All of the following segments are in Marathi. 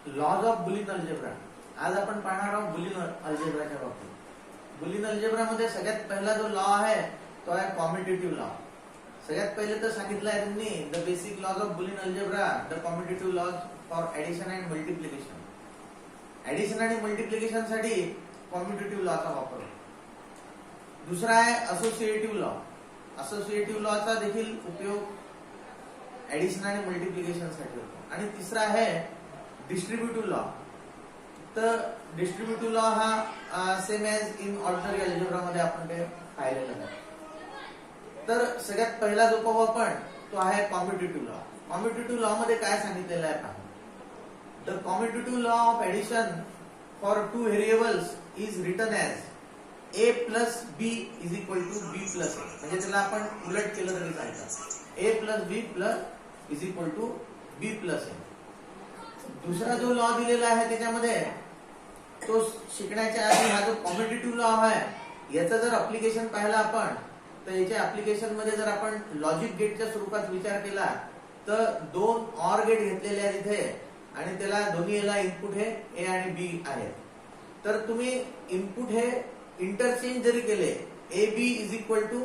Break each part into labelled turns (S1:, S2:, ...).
S1: Lodge of Boolean algebra. आज आपण पाहणार आहोत बुलियन अल्जेब्राच्या बाबतीत. बुलियन अल्जेब्रामध्ये सगळ्यात पहिला जो लॉ आहे तो आहे कॉम्युटेटिव्ह लॉ. सगळ्यात पहिले तर सांगितलं आहे त्यांनी the basic laws of Boolean algebra, the commutative laws for addition and multiplication. Addition आणि मल्टिप्लिकेशन साठी कॉम्युटेटिव्ह लॉचा वापर. दुसरा आहे असोसिएटिव्ह लॉ. असोसिएटिव्ह लॉचा देखील उपयोग ऍडिशन आणि मल्टिप्लिकेशन साठी होतो. आणि तिसरा आहे डिस्ट्रीब्युटिव्ह लॉ. तर डिस्ट्रीब्युटिव्ह लॉ हा same as in ordinary algebra मध्ये आपण ते पाहिलेलं आहे. तर सगळ्यात पहिला जो पाहू आपण तो आहे कॉम्युटेटिव्ह लॉ. कॉम्युटेटिव्ह लॉ मध्ये काय सांगितलेलं आहे पहा. The commutative law of addition for two variables is written as a plus b is equal to b plus a. म्हणजे त्याला आपण उलट केलं तरी चालतं. a plus b plus is equal to b plus a. दुसरा जो लॉ दिलेला आहे त्याच्यामध्ये तो शिकण्याच्या आधी हा जो कॉम्युटेटिव्ह लॉ आहे याचं जर अप्लिकेशन पाहिलं आपण तर याच्या अप्लिकेशन मध्ये जर आपण लॉजिक गेटच्या स्वरूपात विचार केला तर दोन ऑर गेट घेतलेले आहेत इथे आणि त्याला दोन्ही याला इनपुट हे ए आणि बी आहे. तर तुम्ही इनपुट हे इंटरचेंज जरी केले A B is equal to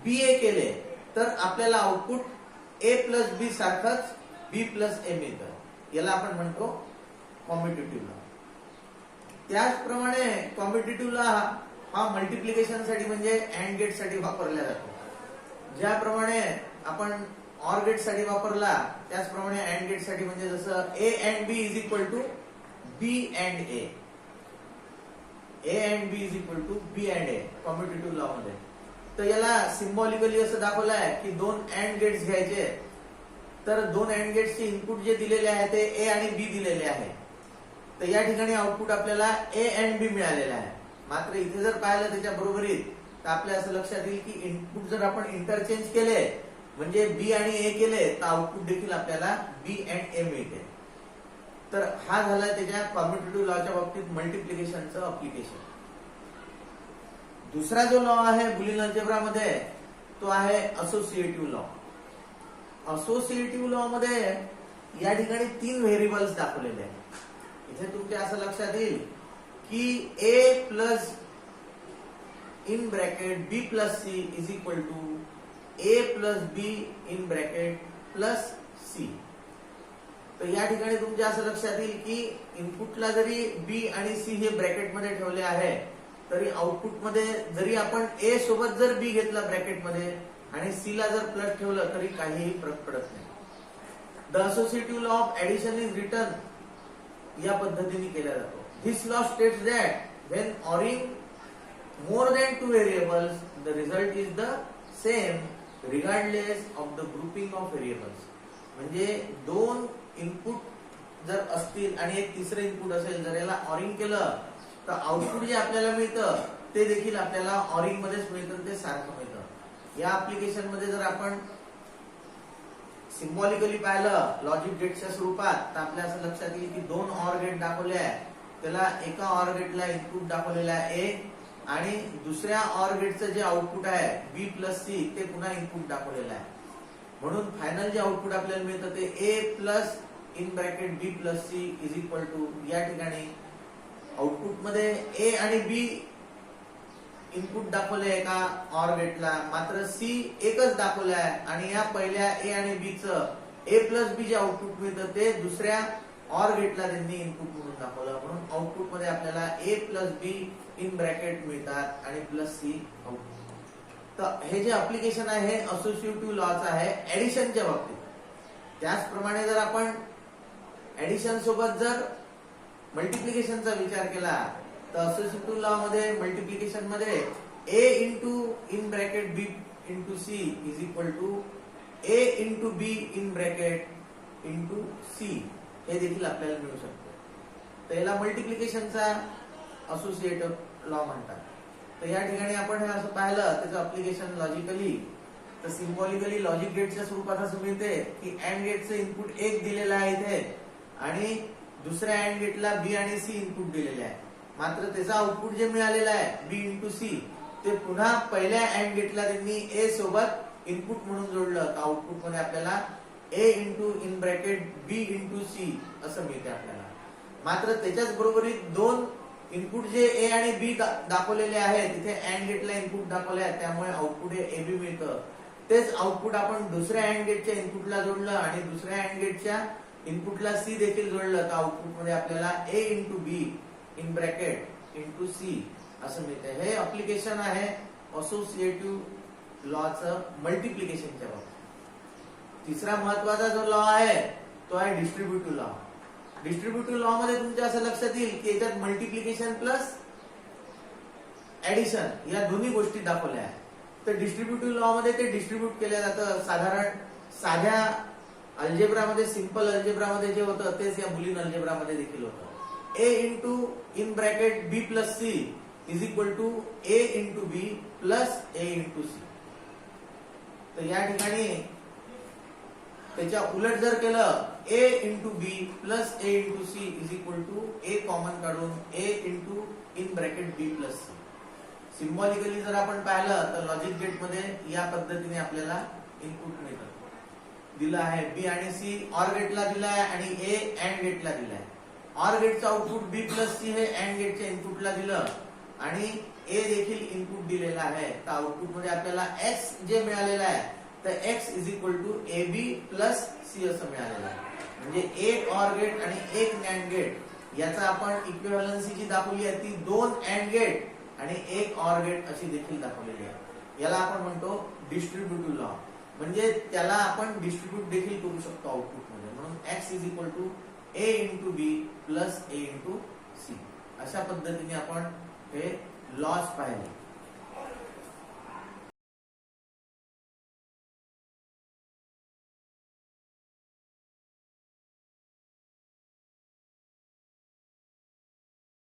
S1: B A केले तर आपल्याला आउटपुट ए प्लस बी सारखंच बी प्लस ए मिळतं. याला आपण म्हणतो कॉम्युटेटिव्ह लॉ. त्याचप्रमाणे कॉम्युटेटिव्ह लॉ हा मल्टिप्लिकेशन साठी म्हणजे अँड गेट साठी वापरला जातो. ज्याप्रमाणे आपण ऑर गेट साठी वापरला त्याचप्रमाणे अँड गेट साठी म्हणजे जसं A and B is equal to B and A. A and B is equal to B and A commutative law मध्ये. तर याला सिम्बॉलिकली असं दाखवलं आहे की दोन अँड गेट्स घ्यायचे. तर दोन अँड गेट्सचे इनपुट जे दिलेले आहे ते ए आणि बी दिलेले आहे. तर या ठिकाणी आउटपुट आपल्याला ए अँड बी मिळालेलं आहे. मात्र इथे जर पाहिलं त्याच्या बरोबरीत तर आपल्या असं लक्षात येईल की इनपुट जर आपण इंटरचेंज केले म्हणजे बी आणि ए केले तर आउटपुट देखील आपल्याला बी अँड ए मिळते. तर हा झाला त्याच्या कॉम्युटेटिव्ह लॉच्या बाबतीत मल्टिप्लिकेशनचं अप्लिकेशन. दुसरा जो लॉ आहे बुलियन अल्जेब्रा मध्ये तो आहे असोसिएटिव्ह लॉ. असोसिएटिव्ह लॉ मध्ये या ठिकाणी तीन व्हेरिएबल्स दाखवलेले आहेत. इथे तुमच्या असं लक्षात येईल की A plus in bracket B plus C is equal to A plus B in bracket plus C. तर या ठिकाणी तुमच्या असं लक्षात येईल की इनपुटला जरी बी आणि सी हे ब्रॅकेटमध्ये ठेवले आहे तरी आउटपुटमध्ये जरी आपण ए सोबत जर बी घेतला ब्रॅकेटमध्ये आणि सी ला जर प्लस ठेवलं तरी काहीही फरक पडत नाही. The associative law of addition is written या पद्धतीने केला जातो. This law states that when ORing more than two variables the result is the same regardless of the grouping of variables. म्हणजे दोन इनपुट जर असतील आणि एक तिसरं इनपुट असेल जर याला ऑरिंग केलं तर आउटपुट जे आपल्याला मिळतं ते देखील आपल्याला ऑरिंग मध्येच मिळतं, ते सारखं मिळतं. या ऍप्लिकेशन मध्ये जर आपण सिम्बॉलिकली पाहिलं लॉजिक गेटच्या स्वरूपात तर आपल्या असं लक्षात येईल की दोन ऑर गेट दाखवले आहे. त्याला एका ऑर गेटला इनपुट दाखवलेला आहे ए आणि दुसऱ्या ऑर गेटचं जे आउटपुट आहे बी प्लस सी ते पुन्हा इनपुट दाखवलेलं आहे. म्हणून फायनल जे आउटपुट आपल्याला मिळतं ते A plus in bracket B plus C is equal to या ठिकाणी आउटपुट मध्ये ए आणि बी इनपुट दाखवले एका ऑर गेटला मात्र सी एकच दाखवलं आहे आणि या पहिल्या ए आणि बी चं ए प्लस बी जे आउटपुट मिळतं ते दुसऱ्या ऑर गेटला त्यांनी इनपुट म्हणून दाखवलं. म्हणून आउटपुट मध्ये आपल्याला ए प्लस बी इन ब्रॅकेट मिळतात आणि प्लस सी आउटपुट. तर हे जे अप्लिकेशन आहे हे असोसिएटिव्ह लॉच आहे ऍडिशनच्या बाबतीत. त्याचप्रमाणे जर आपण ऍडिशन सोबत जर मल्टिप्लिकेशनचा विचार केला तर असोसिएटिव्ह लॉ मध्ये मल्टिप्लिकेशन मध्ये A into in bracket B into C is equal to A into B in bracket into C हे देखील आपल्याला मिळू शकतं. तर याला मल्टिप्लिकेशनचा असोसिएटिव्ह लॉ म्हणतात. तर या ठिकाणी आपण हे असं पाहिलं त्याचं अप्लिकेशन लॉजिकली तर सिम्बॉलिकली लॉजिक गेटच्या स्वरूपात असं मिळते की अँड गेटचं इनपुट एक दिलेलं आहे इथे आणि दुसऱ्या अँड गेटला बी आणि सी इनपुट दिलेले आहे. मात्र त्याचा आउटपुट जे मिळालेलं आहे बी इंटू सी ते पुन्हा पहिल्या अँड गेटला त्यांनी ए सोबत इनपुट म्हणून जोडलं तर आउटपुट मध्ये आपल्याला A into in bracket B into C असं मिळते आपल्याला. मात्र त्याच्याच बरोबरीत दोन इनपुट जे ए आणि बी दाखवलेले आहेत, तिथे अँड गेटला इनपुट दाखवले आहेत, त्यामुळे आउटपुट हे ए बी मिळतं. तेच आउटपुट आपण दुसऱ्या अँड गेटच्या इनपुटला जोडलं आणि दुसऱ्या अँड गेटच्या इनपुटला सी देखील जोडलं तर आउटपुट मध्ये आपल्याला A into B in bracket into C असं मिळतंय. हे अप्लिकेशन आहे असोसिएटिव्ह लॉचं मल्टिप्लिकेशनच्या बाबतीत. तिसरा महत्वाचा जो लॉ आहे तो आहे डिस्ट्रीब्युटिव्ह लॉ. डिस्ट्रीब्युटिव्ह लॉ मध्ये तुमच्या असं लक्षात येईल की याच्यात मल्टिप्लिकेशन प्लस ऍडिशन या दोन्ही गोष्टी दाखवल्या आहेत. तर डिस्ट्रीब्युटिव्ह लॉ मध्ये ते डिस्ट्रीब्यूट केलं जातं. साधारण साध्या अल्जेब्रामध्ये, सिंपल अल्जेब्रामध्ये जे होतं तेच या बुलियन अल्जेब्रामध्ये देखील होतं. A into in bracket B plus C is equal to A into B plus A into C. तर या ठिकाणी त्याच्या उलट जर केलं A into B plus A into C is equal to A common काढून A into in bracket B plus C. Symbolically जर आपण पाहिलं तर लॉजिक गेट मध्ये या पद्धतीने आपल्याला इनपुट मिळतं. दिलं आहे बी आणि सी ऑर गेटला दिला आहे आणि ए अँड गेटला दिला आहे. ऑर गेटचं आउटपुट बी प्लस सी हे अँड गेटच्या इनपुटला दिलं आणि ए देखील इनपुट दिलेला आहे. तर आउटपुट मध्ये आपल्याला एक्स जे मिळालेलं आहे तर X is equal to A B plus C असं मिळालेलं आहे. म्हणजे एक ऑर गेट आणि एक नॅन्ड गेट याचा आपण इक्विव्हॅलन्सी जी दाखवली आहे ती दोन अँड गेट आणि एक ऑर गेट अशी देखील दाखवलेली आहे. याला आपण म्हणतो डिस्ट्रीब्युटिव्ह लॉ. म्हणजे त्याला आपण डिस्ट्रीब्यूट देखील करू शकतो आउटपुट मध्ये. म्हणून X is equal to A into B plus A into C अशा पद्धतीने आपण हे लॉज पाहिले.